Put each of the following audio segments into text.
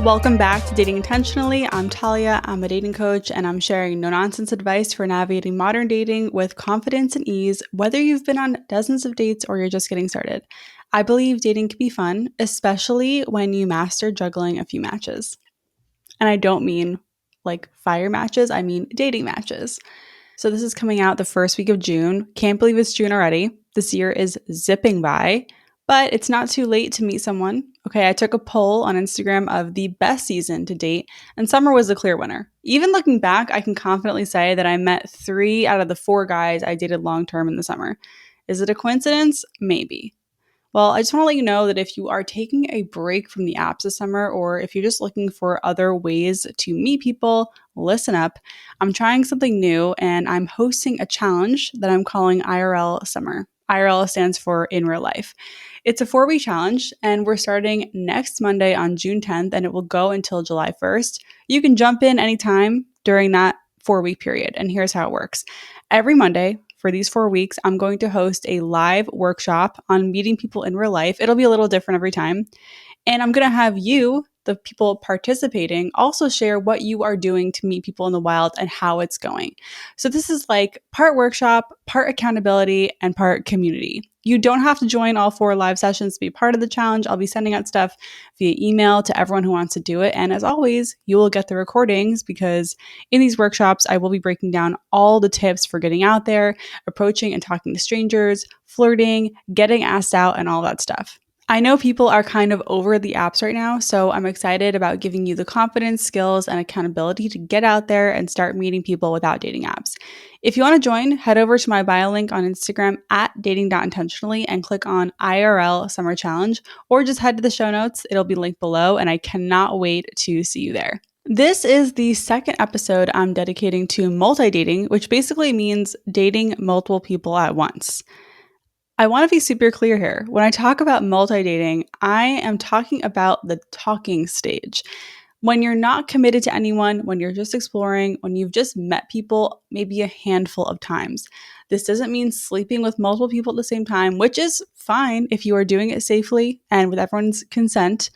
Welcome back to Dating Intentionally. I'm Talia. I'm a dating coach, and I'm sharing no-nonsense advice for navigating modern dating with confidence and ease, whether you've been on dozens of dates or you're just getting started. I believe dating can be fun, especially when you master juggling a few matches. And I don't mean like fire matches, I mean dating matches. So this is coming out the first week of June. Can't believe it's June already. This year is zipping by, but it's not too late to meet someone. Okay, I took a poll on Instagram of the best season to date, and summer was the clear winner. Even looking back, I can confidently say that I met 3 out of the 4 guys I dated long term in the summer. Is it a coincidence? Maybe. Well, I just want to let you know that if you are taking a break from the apps this summer, or if you're just looking for other ways to meet people, listen up. I'm trying something new, and I'm hosting a challenge that I'm calling IRL Summer. IRL stands for in real life. It's a 4-week challenge, and we're starting next Monday on June 10th, and it will go until July 1st. You can jump in anytime during that 4-week period, and here's how it works. Every Monday, for these 4 weeks, I'm going to host a live workshop on meeting people in real life. It'll be a little different every time. And I'm going to have you, the people participating, also share what you are doing to meet people in the wild and how it's going. So this is like part workshop, part accountability, and part community. You don't have to join all 4 live sessions to be part of the challenge. I'll be sending out stuff via email to everyone who wants to do it. And as always, you will get the recordings because in these workshops, I will be breaking down all the tips for getting out there, approaching and talking to strangers, flirting, getting asked out, and all that stuff. I know people are kind of over the apps right now, so I'm excited about giving you the confidence, skills, and accountability to get out there and start meeting people without dating apps. If you want to join, head over to my bio link on Instagram at dating.intentionally and click on IRL Summer Challenge, or just head to the show notes. It'll be linked below, and I cannot wait to see you there. This is the second episode I'm dedicating to multi-dating, which basically means dating multiple people at once. I want to be super clear here. When I talk about multi-dating, I am talking about the talking stage. When you're not committed to anyone, when you're just exploring, when you've just met people maybe a handful of times. This doesn't mean sleeping with multiple people at the same time, which is fine if you are doing it safely and with everyone's consent,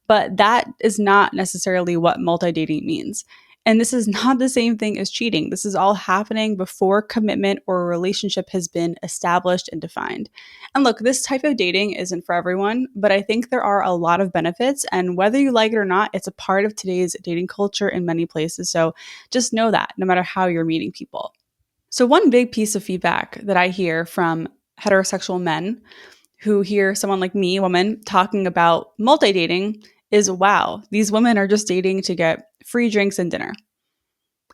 but that is not necessarily what multi-dating means. And this is not the same thing as cheating. This is all happening before commitment or a relationship has been established and defined. And look, this type of dating isn't for everyone, but I think there are a lot of benefits. And whether you like it or not, it's a part of today's dating culture in many places. So just know that no matter how you're meeting people. So one big piece of feedback that I hear from heterosexual men who hear someone like me, a woman, talking about multi-dating is, wow, these women are just dating to get free drinks and dinner.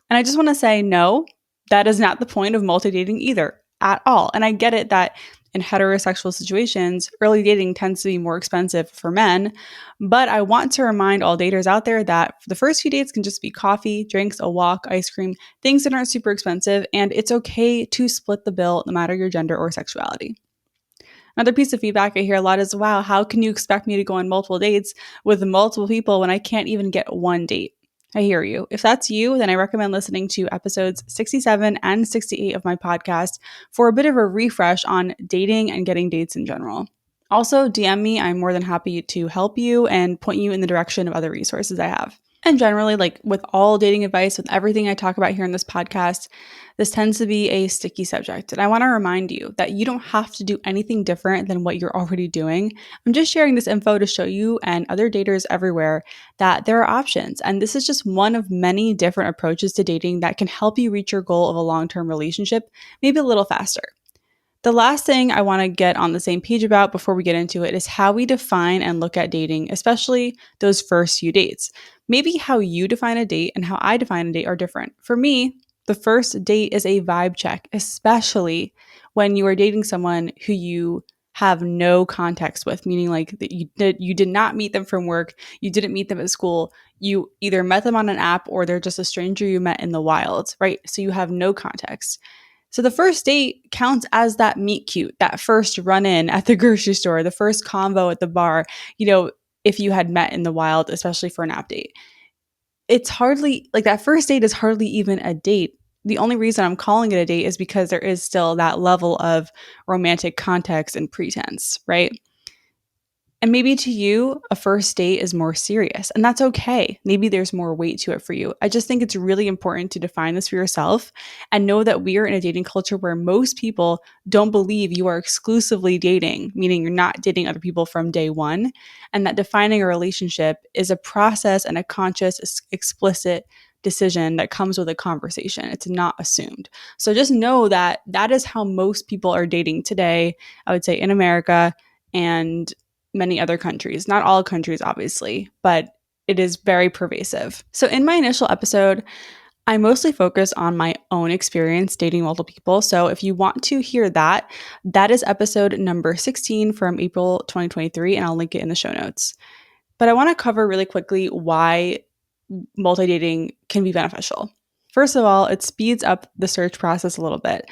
And I just want to say, no, that is not the point of multi-dating either, at all. And I get it that in heterosexual situations, early dating tends to be more expensive for men. But I want to remind all daters out there that the first few dates can just be coffee, drinks, a walk, ice cream, things that aren't super expensive. And it's okay to split the bill no matter your gender or sexuality. Another piece of feedback I hear a lot is, wow, how can you expect me to go on multiple dates with multiple people when I can't even get one date? I hear you. If that's you, then I recommend listening to episodes 67 and 68 of my podcast for a bit of a refresh on dating and getting dates in general. Also, DM me. I'm more than happy to help you and point you in the direction of other resources I have. And generally, like with all dating advice, with everything I talk about here in this podcast, this tends to be a sticky subject. And I want to remind you that you don't have to do anything different than what you're already doing. I'm just sharing this info to show you and other daters everywhere that there are options. And this is just one of many different approaches to dating that can help you reach your goal of a long-term relationship, maybe a little faster. The last thing I want to get on the same page about before we get into it is how we define and look at dating, especially those first few dates. Maybe how you define a date and how I define a date are different. For me, the first date is a vibe check, especially when you are dating someone who you have no context with, meaning like that you did not meet them from work, you didn't meet them at school, you either met them on an app or they're just a stranger you met in the wild, right? So you have no context. So the first date counts as that meet cute, that first run in at the grocery store, the first convo at the bar, if you had met in the wild, especially for an app date. It's hardly, like that first date is hardly even a date. The only reason I'm calling it a date is because there is still that level of romantic context and pretense, right? And maybe to you, a first date is more serious, and that's okay. Maybe there's more weight to it for you. I just think it's really important to define this for yourself and know that we are in a dating culture where most people don't believe you are exclusively dating, meaning you're not dating other people from day one, and that defining a relationship is a process and a conscious, explicit decision that comes with a conversation. It's not assumed. So just know that that is how most people are dating today, I would say in America and many other countries. Not all countries, obviously, but it is very pervasive. So, in my initial episode, I mostly focus on my own experience dating multiple people. So, if you want to hear that, that is episode number 16 from April 2023, and I'll link it in the show notes. But I want to cover really quickly why multi dating can be beneficial. First of all, it speeds up the search process a little bit.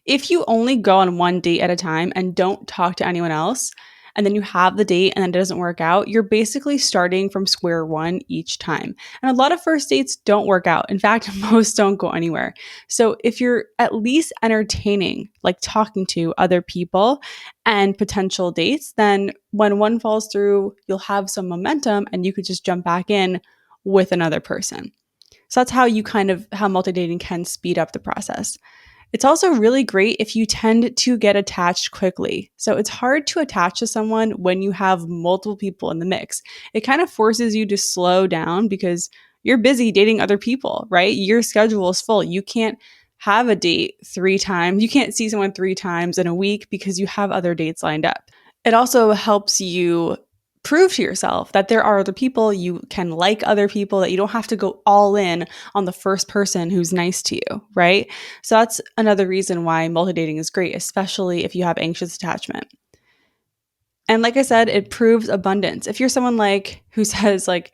If you only go on one date at a time and don't talk to anyone else, and then you have the date and then it doesn't work out, you're basically starting from square one each time. And a lot of first dates don't work out. In fact, most don't go anywhere. So if you're at least entertaining, like talking to other people and potential dates, then when one falls through, you'll have some momentum and you could just jump back in with another person. So that's how multi-dating can speed up the process. It's also really great if you tend to get attached quickly. So it's hard to attach to someone when you have multiple people in the mix. It kind of forces you to slow down because you're busy dating other people, right? Your schedule is full. You can't have a date 3 times. You can't see someone 3 times in a week because you have other dates lined up. It also helps you prove to yourself that there are other people, you can like other people, that you don't have to go all in on the first person who's nice to you, right? So that's another reason why multi-dating is great, especially if you have anxious attachment. And like I said, it proves abundance. If you're someone like who says like,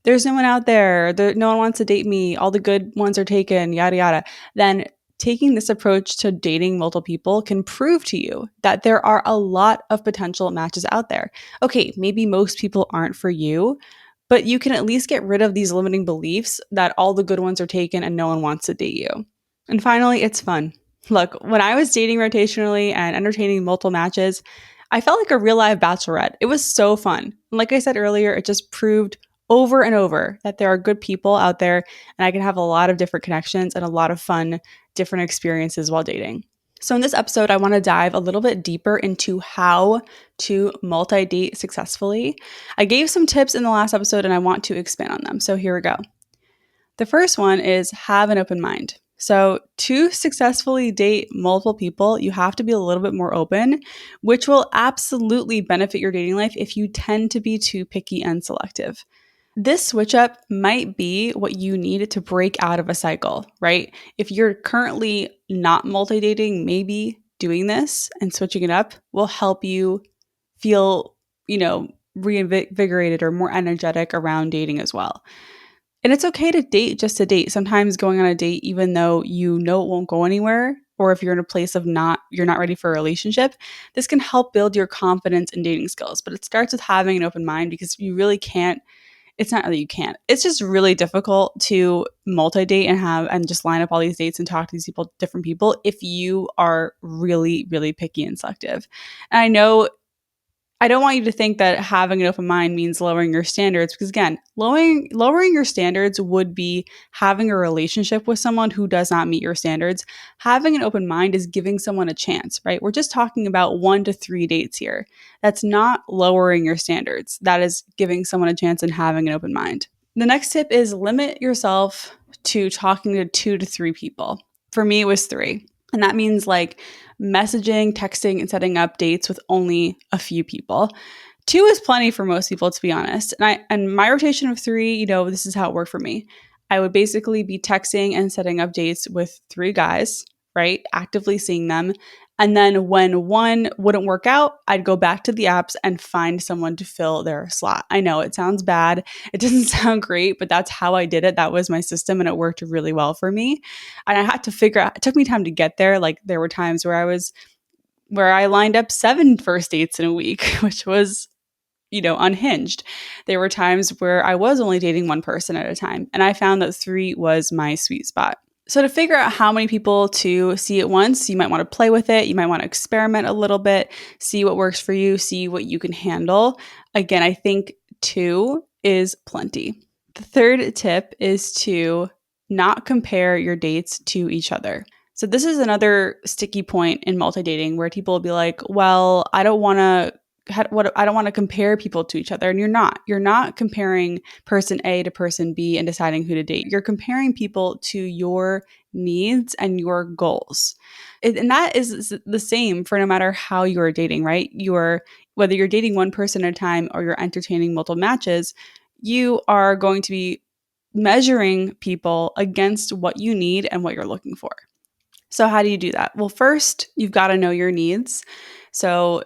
there's no one out there, no one wants to date me, all the good ones are taken, yada, yada, then taking this approach to dating multiple people can prove to you that there are a lot of potential matches out there. Okay, maybe most people aren't for you, but you can at least get rid of these limiting beliefs that all the good ones are taken and no one wants to date you. And finally, it's fun. Look, when I was dating rotationally and entertaining multiple matches, I felt like a real live bachelorette. It was so fun. And like I said earlier, it just proved over and over that there are good people out there and I can have a lot of different connections and a lot of fun, different experiences while dating. So in this episode, I want to dive a little bit deeper into how to multi-date successfully. I gave some tips in the last episode and I want to expand on them. So here we go. The first one is have an open mind. So to successfully date multiple people, you have to be a little bit more open, which will absolutely benefit your dating life if you tend to be too picky and selective. This switch up might be what you need to break out of a cycle, right? If you're currently not multi-dating, maybe doing this and switching it up will help you feel, reinvigorated or more energetic around dating as well. And it's okay to date just to date. Sometimes going on a date, even though you know it won't go anywhere, or if you're in a place of you're not ready for a relationship, this can help build your confidence in dating skills. But it starts with having an open mind because you really can't. It's not that you can't. It's just really difficult to multi-date and just line up all these dates and talk to these different people, if you are really, really picky and selective. And I know I don't want you to think that having an open mind means lowering your standards, because again, lowering your standards would be having a relationship with someone who does not meet your standards. Having an open mind is giving someone a chance, right? We're just talking about 1 to 3 dates here. That's not lowering your standards. That is giving someone a chance and having an open mind. The next tip is limit yourself to talking to 2 to 3 people. For me, it was 3. And that means like messaging, texting, and setting up dates with only a few people. 2 is plenty for most people, to be honest. And my rotation of 3, this is how it worked for me. I would basically be texting and setting up dates with 3 guys, right? Actively seeing them. And then when one wouldn't work out, I'd go back to the apps and find someone to fill their slot. I know it sounds bad. It doesn't sound great, but that's how I did it. That was my system and it worked really well for me. And I had to figure out, it took me time to get there. Like there were times where I lined up 7 first dates in a week, which was, unhinged. There were times where I was only dating one person at a time. And I found that 3 was my sweet spot. So to figure out how many people to see at once, you might want to play with it. You might want to experiment a little bit, see what works for you, see what you can handle. Again, I think 2 is plenty. The third tip is to not compare your dates to each other. So this is another sticky point in multi-dating where people will be like, "Well, I don't want to I don't want to compare people to each other." And you're not comparing person A to person B and deciding who to date. You're comparing people to your needs and your goals. And that is the same for no matter how you're dating, right? Whether you're dating one person at a time or you're entertaining multiple matches, you are going to be measuring people against what you need and what you're looking for. So how do you do that? Well, first, you've got to know your needs. So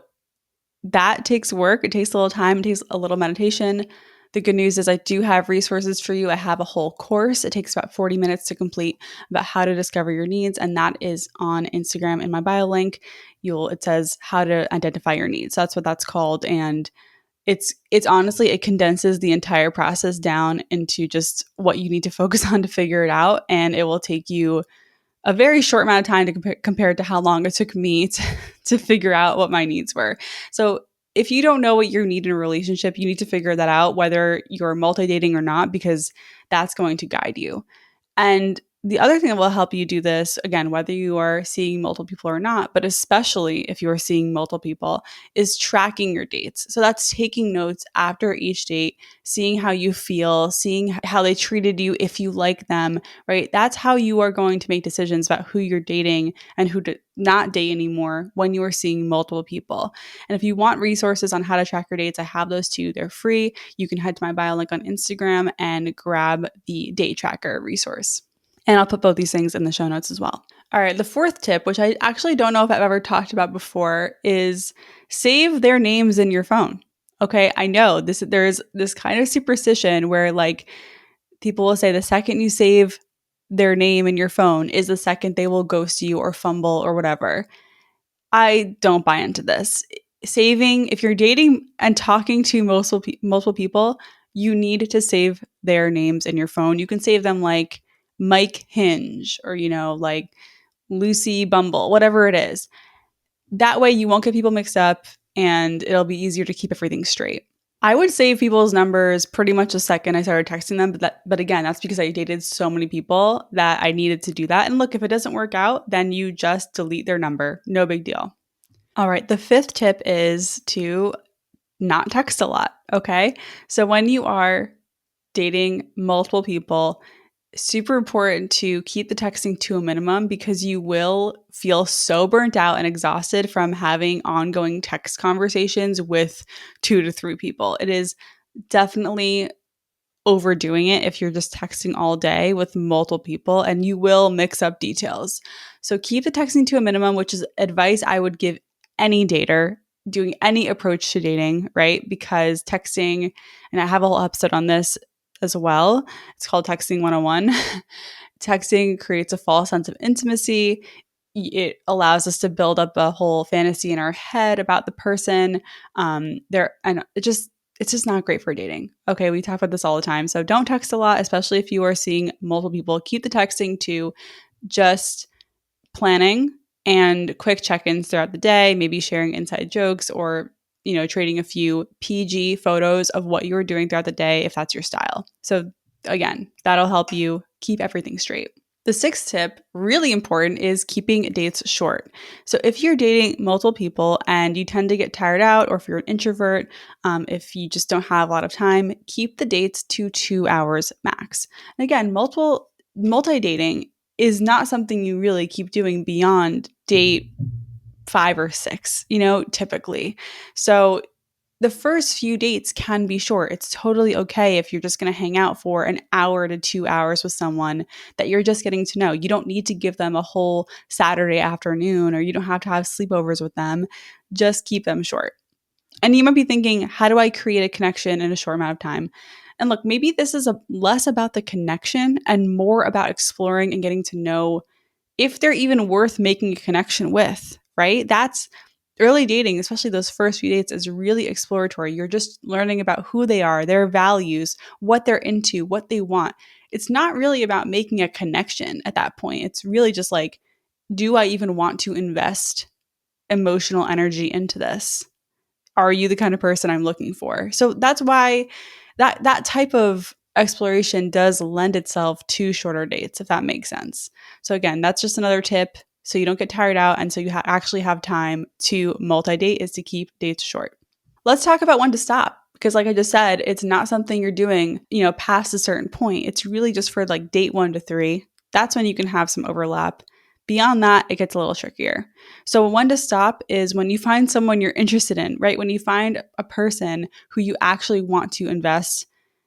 that takes work. It takes a little time. It takes a little meditation. The good news is I do have resources for you. I have a whole course. It takes about 40 minutes to complete about how to discover your needs. And that is on Instagram in my bio link. It says how to identify your needs. That's what that's called. And it's honestly, it condenses the entire process down into just what you need to focus on to figure it out. And it will take you a very short amount of time to compare it to how long it took me to figure out what my needs were. So if you don't know what you need in a relationship, you need to figure that out, whether you're multi-dating or not, because that's going to guide you. And the other thing that will help you do this, again, whether you are seeing multiple people or not, but especially if you are seeing multiple people, is tracking your dates. So that's taking notes after each date, seeing how you feel, seeing how they treated you, if you like them, right? That's how you are going to make decisions about who you're dating and who to not date anymore when you are seeing multiple people. And if you want resources on how to track your dates, I have those too. They're free. You can head to my bio link on Instagram and grab the date tracker resource. And I'll put both these things in the show notes as well. All right, the fourth tip, which I actually don't know if I've ever talked about before, is save their names in your phone. Okay, I know there's this kind of superstition where like people will say the second you save their name in your phone is the second they will ghost you or fumble or whatever. I don't buy into this. If you're dating and talking to multiple people, you need to save their names in your phone. You can save them like Mike Hinge or, like Lucy Bumble, whatever it is. That way you won't get people mixed up and it'll be easier to keep everything straight. I would save people's numbers pretty much the second I started texting them, but again, that's because I dated so many people that I needed to do that. And look, if it doesn't work out, then you just delete their number. No big deal. All right, the fifth tip is to not text a lot, okay? So when you are dating multiple people, super important to keep the texting to a minimum because you will feel so burnt out and exhausted from having ongoing text conversations with 2 to 3 people. It is definitely overdoing it if you're just texting all day with multiple people, and you will mix up details. So keep the texting to a minimum, which is advice I would give any dater doing any approach to dating, right? Because texting, and I have a whole episode on this as well. It's called Texting 101. Texting creates a false sense of intimacy. It allows us to build up a whole fantasy in our head about the person. It's just not great for dating. Okay, we talk about this all the time. So don't text a lot, especially if you are seeing multiple people. Keep the texting to just planning and quick check-ins throughout the day, maybe sharing inside jokes or, trading a few PG photos of what you were doing throughout the day if that's your style. So again, that'll help you keep everything straight. The sixth tip, really important, is keeping dates short. So if you're dating multiple people and you tend to get tired out, or if you're an introvert, if you just don't have a lot of time, keep the dates to 2 hours max. And again, multi-dating is not something you really keep doing beyond date 5 or 6, typically. So the first few dates can be short. It's totally okay if you're just going to hang out for an hour to 2 hours with someone that you're just getting to know. You don't need to give them a whole Saturday afternoon, or you don't have to have sleepovers with them. Just keep them short. And you might be thinking, how do I create a connection in a short amount of time? And look, maybe this is less about the connection and more about exploring and getting to know if they're even worth making a connection with, right? That's early dating, especially those first few dates, is really exploratory. You're just learning about who they are, their values, what they're into, what they want. it's not really about making a connection at that point. It's really just like, do I even want to invest emotional energy into this? Are you the kind of person I'm looking for? So that's why that type of exploration does lend itself to shorter dates, if that makes sense. So again, that's just another tip so you don't get tired out and so you actually have time to multi-date, is to keep dates short. Let's talk about when to stop, because like I just said, it's not something you're doing, past a certain point. It's really just for like date 1 to 3. That's when you can have some overlap. Beyond that, it gets a little trickier. So when to stop is when you find someone you're interested in, right? When you find a person who you actually want to invest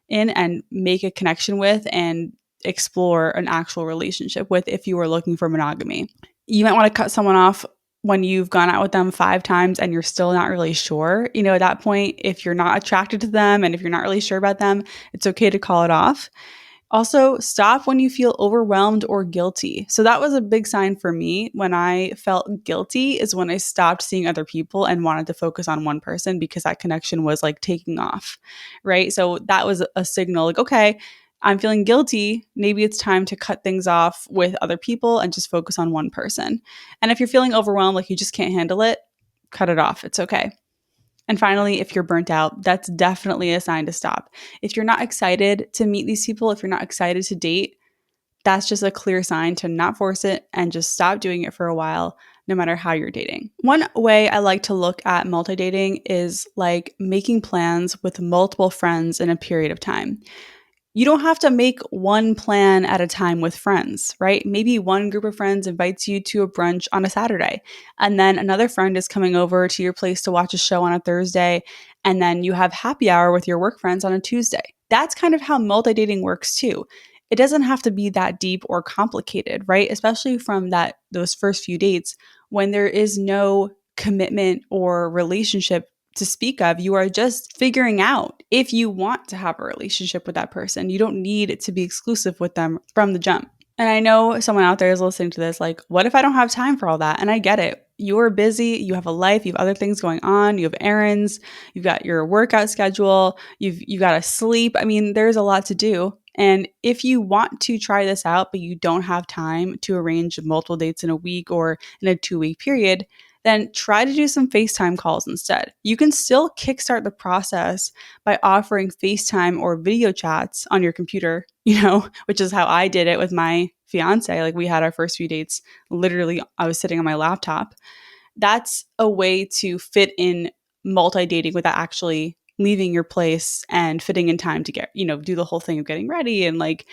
in and make a connection with and explore an actual relationship with, if you are looking for monogamy. You might want to cut someone off when you've gone out with them 5 times and you're still not really sure. At that point, if you're not attracted to them and if you're not really sure about them, it's okay to call it off. Also, stop when you feel overwhelmed or guilty. So that was a big sign for me. When I felt guilty is when I stopped seeing other people and wanted to focus on one person because that connection was like taking off, right? So that was a signal like, okay, I'm feeling guilty. Maybe it's time to cut things off with other people and just focus on one person. And if you're feeling overwhelmed, like you just can't handle it, cut it off. It's okay. And finally, if you're burnt out, that's definitely a sign to stop. If you're not excited to meet these people, if you're not excited to date, that's just a clear sign to not force it and just stop doing it for a while, no matter how you're dating. One way I like to look at multi-dating is like making plans with multiple friends in a period of time. You don't have to make one plan at a time with friends, right? Maybe one group of friends invites you to a brunch on a Saturday, and then another friend is coming over to your place to watch a show on a Thursday, and then you have happy hour with your work friends on a Tuesday. That's kind of how multi-dating works too. It doesn't have to be that deep or complicated, right? Especially from those first few dates when there is no commitment or relationship to speak of. You are just figuring out if you want to have a relationship with that person. You don't need it to be exclusive with them from the jump. And I know someone out there is listening to this like, what if I don't have time for all that? And I get it. You're busy, you have a life, you have other things going on, you have errands, you've got your workout schedule, you've got to sleep. I mean, there's a lot to do. And if you want to try this out, but you don't have time to arrange multiple dates in a week or in a 2-week period, then try to do some FaceTime calls instead. You can still kickstart the process by offering FaceTime or video chats on your computer, which is how I did it with my fiance. Like we had our first few dates, literally, I was sitting on my laptop. That's a way to fit in multi-dating without actually leaving your place and fitting in time to get, do the whole thing of getting ready and like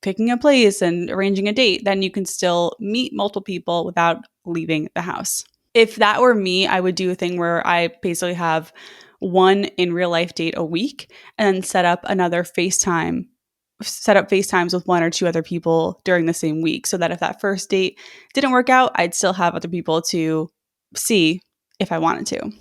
picking a place and arranging a date. Then you can still meet multiple people without leaving the house. If that were me, I would do a thing where I basically have one in real life date a week and set up FaceTimes with 1 or 2 other people during the same week, so that if that first date didn't work out, I'd still have other people to see if I wanted to.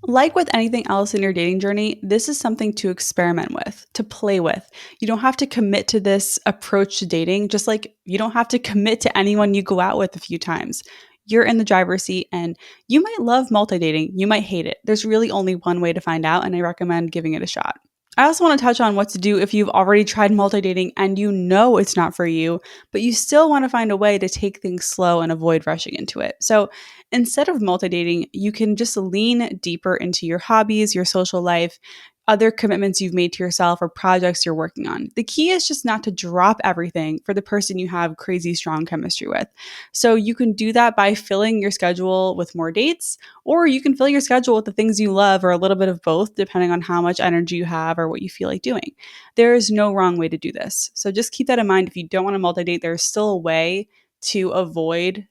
Like with anything else in your dating journey, this is something to experiment with, to play with. You don't have to commit to this approach to dating, just like you don't have to commit to anyone you go out with a few times. You're in the driver's seat and you might love multi-dating, you might hate it. There's really only one way to find out, and I recommend giving it a shot. I also want to touch on what to do if you've already tried multi-dating and you know it's not for you, but you still want to find a way to take things slow and avoid rushing into it. So instead of multi-dating, you can just lean deeper into your hobbies, your social life, other commitments you've made to yourself or projects you're working on. The key is just not to drop everything for the person you have crazy strong chemistry with. So you can do that by filling your schedule with more dates, or you can fill your schedule with the things you love, or a little bit of both, depending on how much energy you have or what you feel like doing. There is no wrong way to do this. So just keep that in mind. If you don't want to multi-date, there's still a way to avoid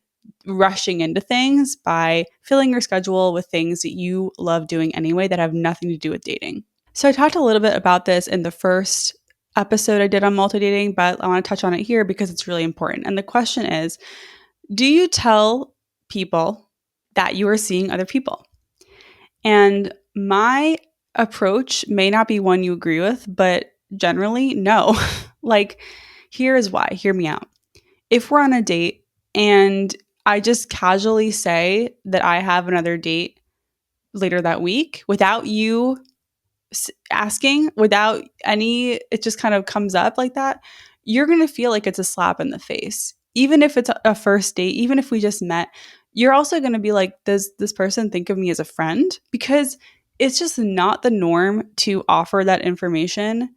rushing into things by filling your schedule with things that you love doing anyway that have nothing to do with dating. So I talked a little bit about this in the first episode I did on multi-dating, but I want to touch on it here because it's really important. And the question is, do you tell people that you are seeing other people? And my approach may not be one you agree with, but generally, no. Like, here is why. Hear me out. If we're on a date and I just casually say that I have another date later that week without you asking, without any, it just kind of comes up like that, you're going to feel like it's a slap in the face. Even if it's a first date, even if we just met, you're also going to be like, does this person think of me as a friend? Because it's just not the norm to offer that information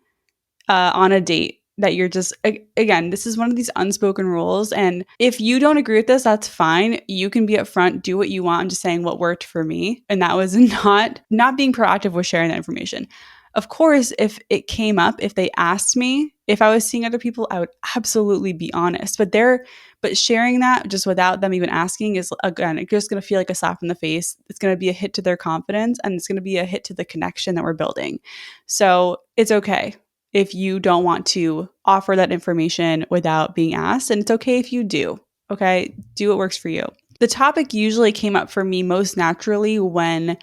on a date that you're just again, this is one of these unspoken rules, and if you don't agree with this, that's fine. You can be upfront, do what you want. I'm just saying what worked for me, and that was not being proactive with sharing that information. Of course, if it came up, if they asked me if I was seeing other people, I would absolutely be honest. But sharing that just without them even asking is, again, it's just going to feel like a slap in the face. It's going to be a hit to their confidence, and it's going to be a hit to the connection that we're building. So it's okay if you don't want to offer that information without being asked. And it's okay if you do. Okay. Do what works for you. The topic usually came up for me most naturally when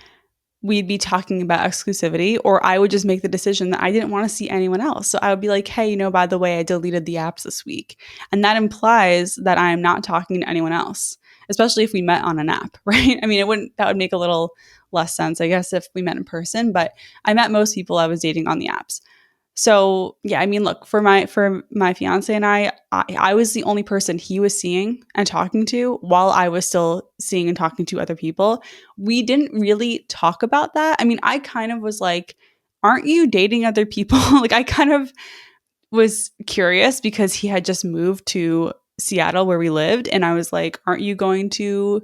we'd be talking about exclusivity, or I would just make the decision that I didn't want to see anyone else. So I would be like, hey, by the way, I deleted the apps this week. And that implies that I'm not talking to anyone else, especially if we met on an app, right? I mean, that would make a little less sense, I guess, if we met in person, but I met most people I was dating on the apps. So yeah, I mean, look, for my fiance and I was the only person he was seeing and talking to while I was still seeing and talking to other people. We didn't really talk about that. I mean, I kind of was like, aren't you dating other people? Like, I kind of was curious because he had just moved to Seattle where we lived. And I was like, aren't you going to,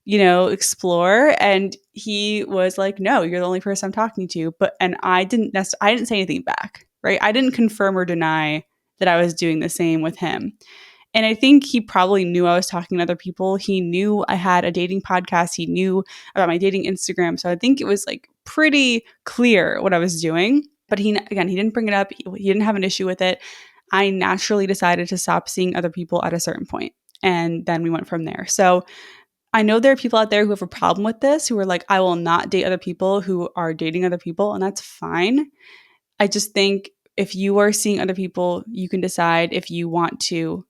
explore? And he was like, no, you're the only person I'm talking to. And I didn't say anything back, right? I didn't confirm or deny that I was doing the same with him. And I think he probably knew I was talking to other people. He knew I had a dating podcast. He knew about my dating Instagram. So I think it was like pretty clear what I was doing. But he didn't bring it up. He didn't have an issue with it. I naturally decided to stop seeing other people at a certain point. And then we went from there. So I know there are people out there who have a problem with this, who are like, I will not date other people who are dating other people. And that's fine. I just think if you are seeing other people, you can decide if you want to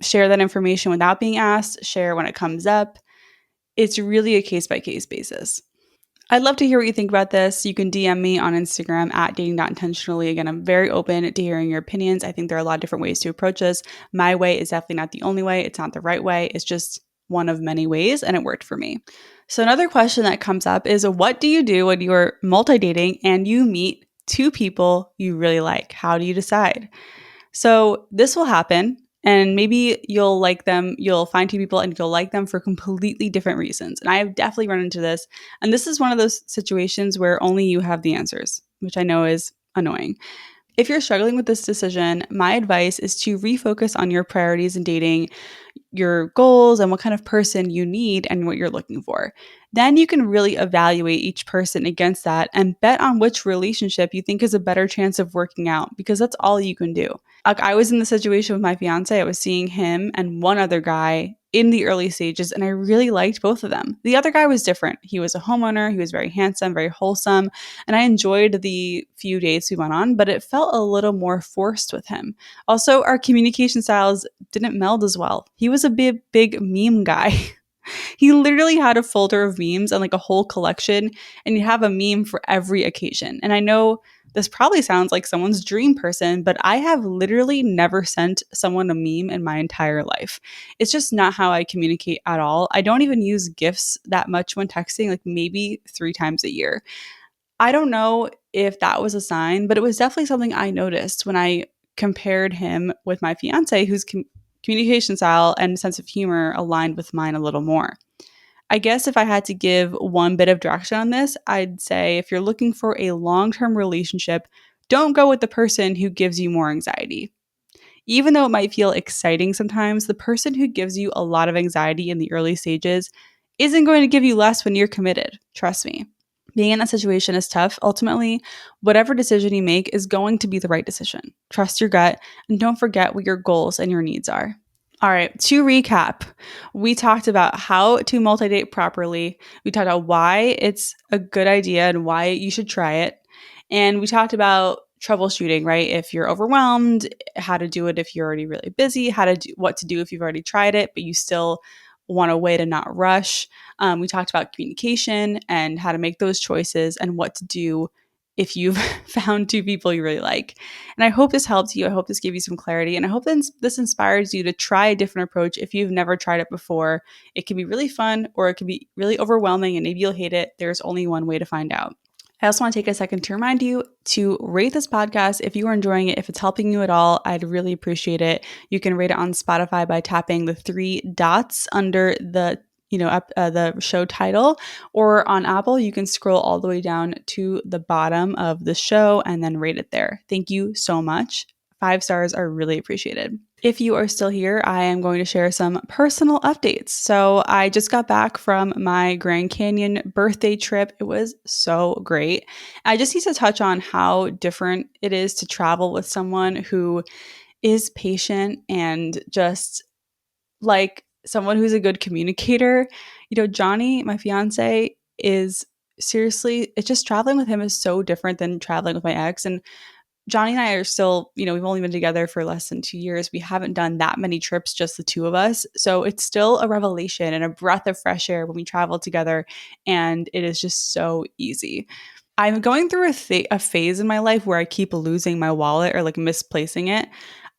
share that information without being asked, share when it comes up. It's really a case by case basis. I'd love to hear what you think about this. You can DM me on Instagram at dating.intentionally. Again, I'm very open to hearing your opinions. I think there are a lot of different ways to approach this. My way is definitely not the only way. It's not the right way. It's just one of many ways, and it worked for me. So another question that comes up is, what do you do when you're multi-dating and you meet two people you really like? How do you decide? So this will happen. And maybe you'll like them, you'll find two people and you'll like them for completely different reasons. And I have definitely run into this. And this is one of those situations where only you have the answers, which I know is annoying. If you're struggling with this decision, my advice is to refocus on your priorities in dating, your goals, and what kind of person you need and what you're looking for. Then you can really evaluate each person against that and bet on which relationship you think is a better chance of working out, because that's all you can do. Like, I was in the situation with my fiance. I was seeing him and one other guy in the early stages, and I really liked both of them. The other guy was different. He was a homeowner. He was very handsome, very wholesome, and I enjoyed the few dates we went on, but it felt a little more forced with him. Also, our communication styles didn't meld as well. He was a big meme guy. He literally had a folder of memes and like a whole collection, and you have a meme for every occasion. And I know this probably sounds like someone's dream person, but I have literally never sent someone a meme in my entire life. It's just not how I communicate at all. I don't even use GIFs that much when texting, like maybe 3 times a year. I don't know if that was a sign, but it was definitely something I noticed when I compared him with my fiance, whose communication style and sense of humor aligned with mine a little more. I guess if I had to give one bit of direction on this, I'd say if you're looking for a long-term relationship, don't go with the person who gives you more anxiety. Even though it might feel exciting sometimes, the person who gives you a lot of anxiety in the early stages isn't going to give you less when you're committed. Trust me. Being in that situation is tough. Ultimately, whatever decision you make is going to be the right decision. Trust your gut, and don't forget what your goals and your needs are. All right, to recap, we talked about how to multi-date properly. We talked about why it's a good idea and why you should try it. And we talked about troubleshooting, right? If you're overwhelmed, how to do it if you're already really busy, what to do if you've already tried it, but you still want a way to not rush. We talked about communication and how to make those choices and what to do if you've found two people you really like. And I hope this helps you. I hope this gave you some clarity. And I hope this inspires you to try a different approach if you've never tried it before. It can be really fun or it can be really overwhelming and maybe you'll hate it. There's only one way to find out. I also want to take a second to remind you to rate this podcast if you are enjoying it. If it's helping you at all, I'd really appreciate it. You can rate it on Spotify by tapping the three dots under the show title, or on Apple, you can scroll all the way down to the bottom of the show and then rate it there. Thank you so much. 5 stars are really appreciated. If you are still here, I am going to share some personal updates. So I just got back from my Grand Canyon birthday trip. It was so great. I just need to touch on how different it is to travel with someone who is patient and just like someone who's a good communicator. Johnny, my fiance, is seriously, it's just traveling with him is so different than traveling with my ex. And Johnny and I are still, we've only been together for less than 2 years. We haven't done that many trips, just the two of us. So it's still a revelation and a breath of fresh air when we travel together. And it is just so easy. I'm going through a phase in my life where I keep losing my wallet or like misplacing it.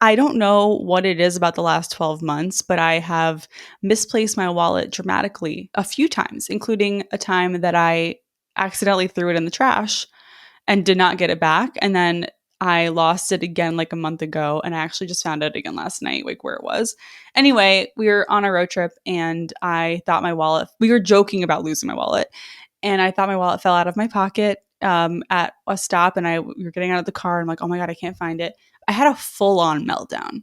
I don't know what it is about the last 12 months, but I have misplaced my wallet dramatically a few times, including a time that I accidentally threw it in the trash and did not get it back. And then I lost it again like a month ago, and I actually just found it again last night, like where it was. Anyway, we were on a road trip and I thought we were joking about losing my wallet, and I thought my wallet fell out of my pocket at a stop, and we were getting out of the car. And I'm like, oh my God, I can't find it. I had a full-on meltdown,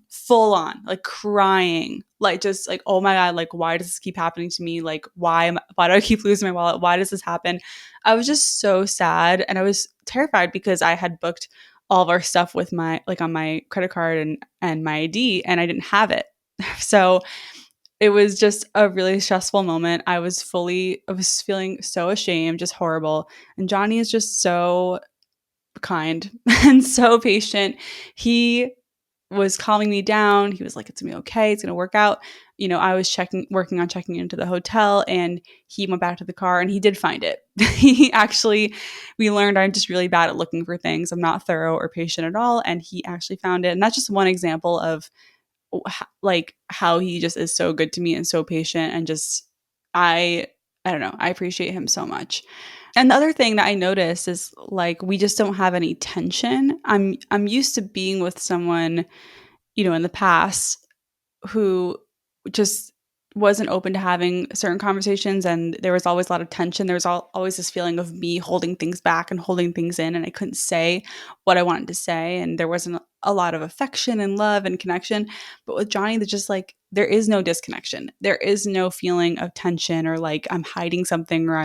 like crying, like just like, oh my God, like why does this keep happening to me? Like why do I keep losing my wallet? Why does this happen? I was just so sad, and I was terrified because I had booked all of our stuff with on my credit card and my ID, and I didn't have it. So it was just a really stressful moment. I was feeling so ashamed, just horrible. And Johnny is just so kind and so patient. He was calming me down. He was like, it's gonna be okay. It's gonna work out. I was working on checking into the hotel, and he went back to the car and he did find it. We learned I'm just really bad at looking for things. I'm not thorough or patient at all. And he actually found it. And that's just one example of like how he just is so good to me and so patient, and just, I don't know, I appreciate him so much. And the other thing that I noticed is like we just don't have any tension. I'm used to being with someone, in the past who just wasn't open to having certain conversations, and there was always a lot of tension. There was always this feeling of me holding things back and holding things in, and I couldn't say what I wanted to say, and there wasn't a lot of affection and love and connection. But with Johnny, there's just like there is no disconnection. There is no feeling of tension or like I'm hiding something or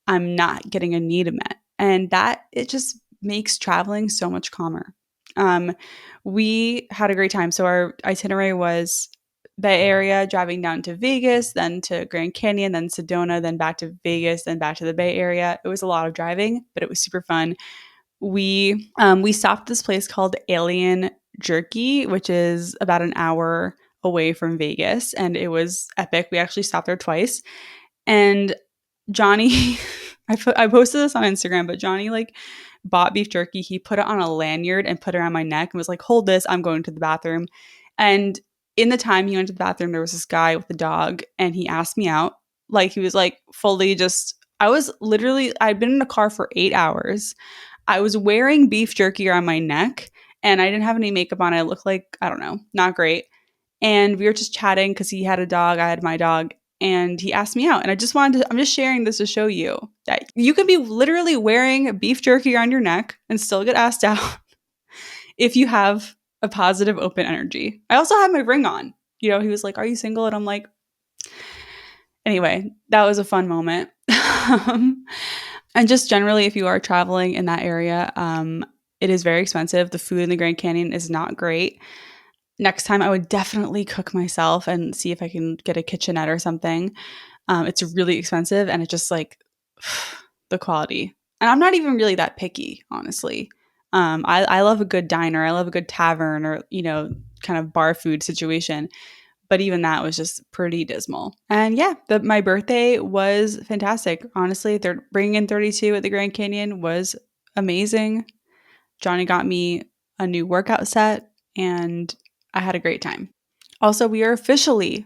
I'm not getting a need met. And that, it just makes traveling so much calmer. We had a great time. So our itinerary was Bay Area, driving down to Vegas, then to Grand Canyon, then Sedona, then back to Vegas, then back to the Bay Area. It was a lot of driving, but it was super fun. We stopped at this place called Alien Jerky, which is about an hour away from Vegas, and it was epic. We actually stopped there twice. And Johnny, I posted this on Instagram, but Johnny like bought beef jerky. He put it on a lanyard and put it around my neck and was like, hold this, I'm going to the bathroom. And in the time he went to the bathroom, there was this guy with a dog, and he asked me out. Like he was like fully just, I'd been in a car for 8 hours. I was wearing beef jerky around my neck, and I didn't have any makeup on. I looked like, I don't know, not great. And we were just chatting because he had a dog, I had my dog, and he asked me out. And I'm just sharing this to show you that you could be literally wearing beef jerky around your neck and still get asked out if you have a positive, open energy. I also had my ring on. He was like, are you single? And I'm like, anyway, that was a fun moment. And just generally, if you are traveling in that area, it is very expensive. The food in the Grand Canyon is not great. Next time, I would definitely cook myself and see if I can get a kitchenette or something. It's really expensive, and it's just like the quality. And I'm not even really that picky, honestly. I love a good diner. I love a good tavern or, kind of bar food situation. But even that was just pretty dismal. And yeah, my birthday was fantastic. Honestly, bringing in 32 at the Grand Canyon was amazing. Johnny got me a new workout set and I had a great time. Also, we are officially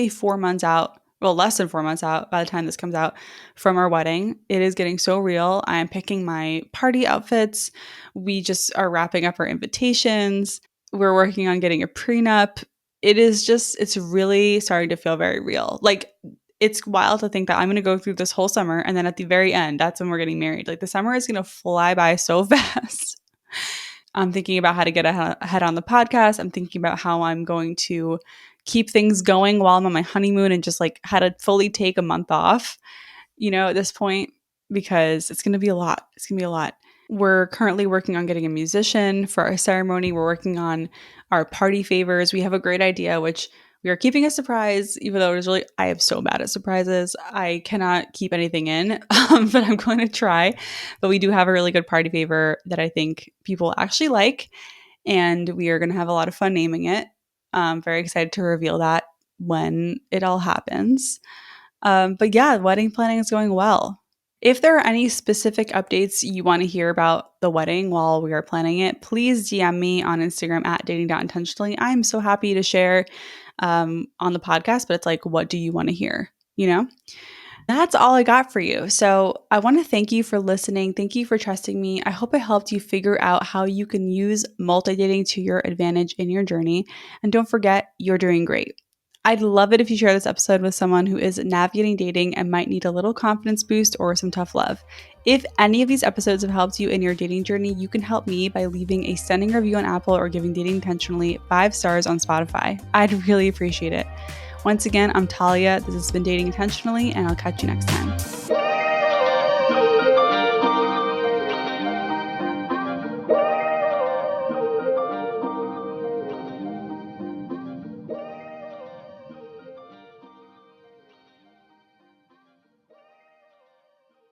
4 months out, well, less than 4 months out by the time this comes out from our wedding. It is getting so real. I am picking my party outfits. We just are wrapping up our invitations. We're working on getting a prenup. It's really starting to feel very real. Like, it's wild to think that I'm going to go through this whole summer and then at the very end, that's when we're getting married. Like, the summer is going to fly by so fast. I'm thinking about how to get ahead on the podcast. I'm thinking about how I'm going to keep things going while I'm on my honeymoon and just like how to fully take a month off, at this point, because it's going to be a lot. It's going to be a lot. We're currently working on getting a musician for our ceremony. We're working on our party favors. We have a great idea, which we are keeping a surprise, even though I am so bad at surprises. I cannot keep anything in, but I'm going to try. But we do have a really good party favor that I think people actually like, and we are going to have a lot of fun naming it. I'm very excited to reveal that when it all happens. But yeah, wedding planning is going well. If there are any specific updates you want to hear about the wedding while we are planning it, please DM me on Instagram at dating.intentionally. I'm so happy to share on the podcast, but it's like, what do you want to hear? That's all I got for you. So I want to thank you for listening. Thank you for trusting me. I hope I helped you figure out how you can use multi-dating to your advantage in your journey. And don't forget, you're doing great. I'd love it if you share this episode with someone who is navigating dating and might need a little confidence boost or some tough love. If any of these episodes have helped you in your dating journey, you can help me by leaving a stunning review on Apple or giving Dating Intentionally 5 stars on Spotify. I'd really appreciate it. Once again, I'm Talia. This has been Dating Intentionally, and I'll catch you next time.